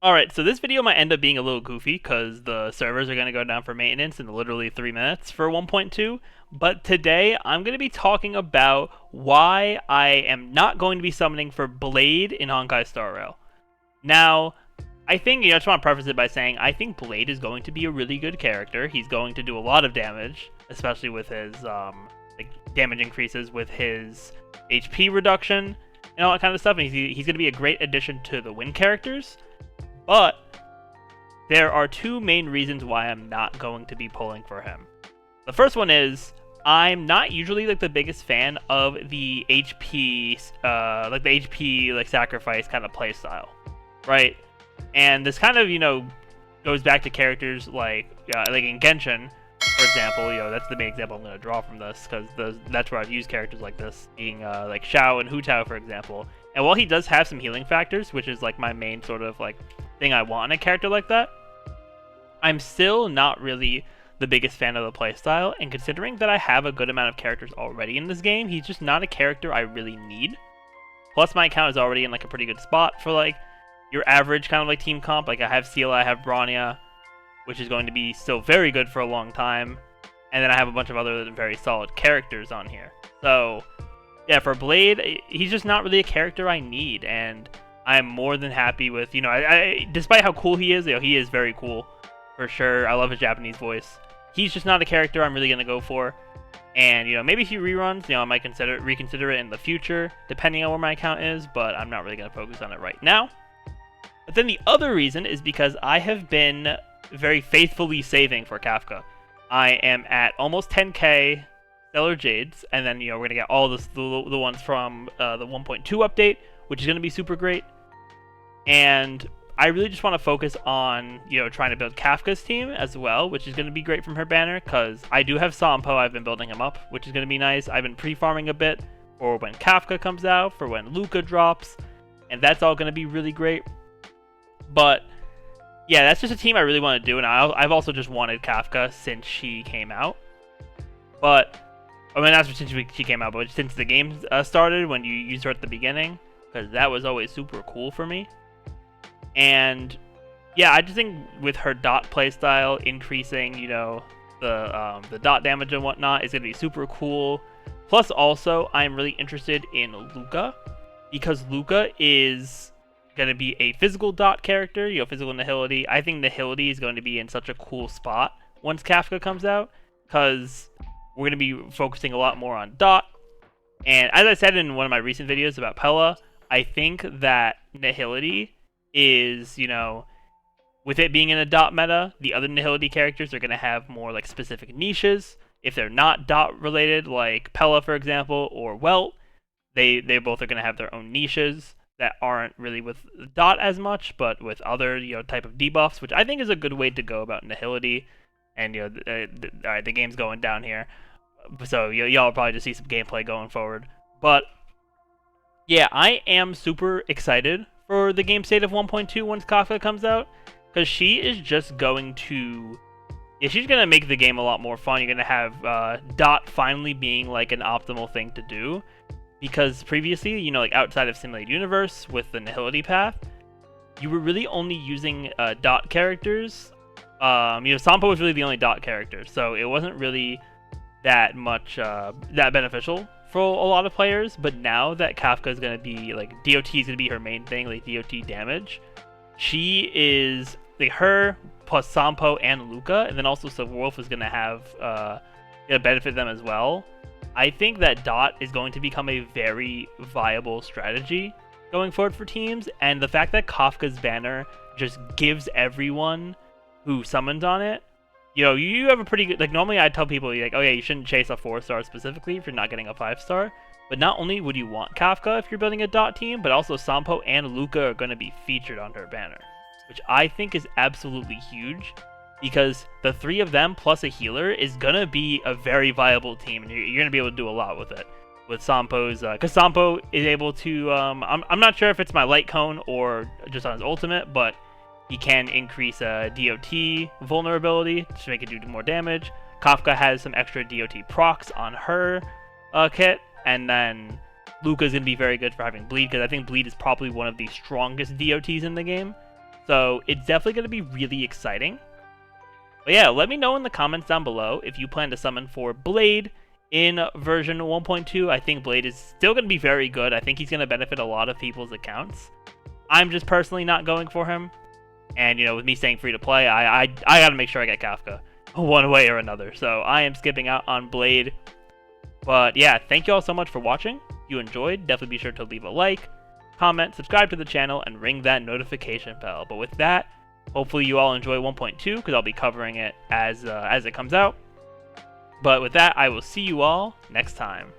Alright, so this video might end up being a little goofy because the servers are going to go down for maintenance in literally 3 minutes for 1.2, but today I'm going to be talking about why I am not going to be summoning for Blade in Honkai Star Rail. Now, I think, I just want to preface it by saying I think Blade is going to be a really good character. He's going to do a lot of damage, especially with his damage increases with his HP reduction and all that kind of stuff, and he's going to be a great addition to the win characters. But there are two main reasons why I'm not going to be pulling for him. The first one is I'm not usually the biggest fan of the HP sacrifice kind of playstyle, right? And this kind of goes back to characters like in Genshin, for example. That's the main example I'm going to draw from this because that's where I've used characters like this, being like Xiao and Hu Tao, for example. And while he does have some healing factors, which is my main sort of thing I want in a character like that, I'm still not really the biggest fan of the playstyle, and considering that I have a good amount of characters already in this game, he's just not a character I really need. Plus my account is already in a pretty good spot for your average kind of team comp. I have Seela, I have Bronya, which is going to be still very good for a long time, and then I have a bunch of other very solid characters on here. So yeah, for Blade, he's just not really a character I need, and I'm more than happy with, despite how cool he is, he is very cool, for sure. I love his Japanese voice. He's just not a character I'm really going to go for. And, maybe if he reruns, I might reconsider it in the future, depending on where my account is, but I'm not really going to focus on it right now. But then the other reason is because I have been very faithfully saving for Kafka. I am at almost 10k Stellar Jades, and then, we're going to get all the ones from the 1.2 update, which is going to be super great. And I really just want to focus on, trying to build Kafka's team as well, which is going to be great from her banner, because I do have Sampo. I've been building him up, which is going to be nice. I've been pre-farming a bit for when Kafka comes out, for when Luka drops, and that's all going to be really great. But yeah, that's just a team I really want to do, and I've also just wanted Kafka since she came out. But, I mean, not since she came out, but since the game started, when you used her at the beginning, because that was always super cool for me. And yeah, I just think with her dot playstyle increasing, the dot damage and whatnot is gonna be super cool. Plus, also, I'm really interested in Luka, because Luka is gonna be a physical dot character, physical nihility. I think nihility is going to be in such a cool spot once Kafka comes out, because we're gonna be focusing a lot more on dot. And as I said in one of my recent videos about Pella, I think that nihility is, with it being in a dot meta, the other nihility characters are going to have more specific niches. If they're not dot related, like Pella, for example, or Welt, they both are going to have their own niches that aren't really with dot as much, but with other type of debuffs, which I think is a good way to go about nihility. And alright, the game's going down here, so y'all will probably just see some gameplay going forward. But yeah, I am super excited for the game state of 1.2 once Kafka comes out, because she is just going to, she's going to make the game a lot more fun. You're going to have dot finally being an optimal thing to do, because previously, outside of Simulated Universe with the nihility path, you were really only using dot characters. Sampo was really the only dot character, so it wasn't really that much that beneficial for a lot of players. But now that Kafka is going to be DOT is going to be her main thing, DOT damage, she is her plus Sampo and Luka, and then also Wolf is going to have benefit them as well. I think that dot is going to become a very viable strategy going forward for teams, and the fact that Kafka's banner just gives everyone who summons on it, you have a pretty good, normally I tell people, oh yeah, you shouldn't chase a 4-star specifically if you're not getting a 5-star, but not only would you want Kafka if you're building a dot team, but also Sampo and Luka are going to be featured on her banner, which I think is absolutely huge, because the three of them plus a healer is going to be a very viable team, and you're going to be able to do a lot with it. With Sampo's, because Sampo is able to, I'm not sure if it's my light cone or just on his ultimate, but he can increase DOT vulnerability to make it do more damage. Kafka has some extra DOT procs on her kit, and then Luka's going to be very good for having Bleed, because I think Bleed is probably one of the strongest DOTs in the game. So it's definitely going to be really exciting. But yeah, let me know in the comments down below if you plan to summon for Blade in version 1.2. I think Blade is still going to be very good. I think he's going to benefit a lot of people's accounts. I'm just personally not going for him. And, you know, with me staying free to play, I got to make sure I get Kafka one way or another. So I am skipping out on Blade. But yeah, thank you all so much for watching. If you enjoyed, definitely be sure to leave a like, comment, subscribe to the channel, and ring that notification bell. But with that, hopefully you all enjoy 1.2 because I'll be covering it as it comes out. But with that, I will see you all next time.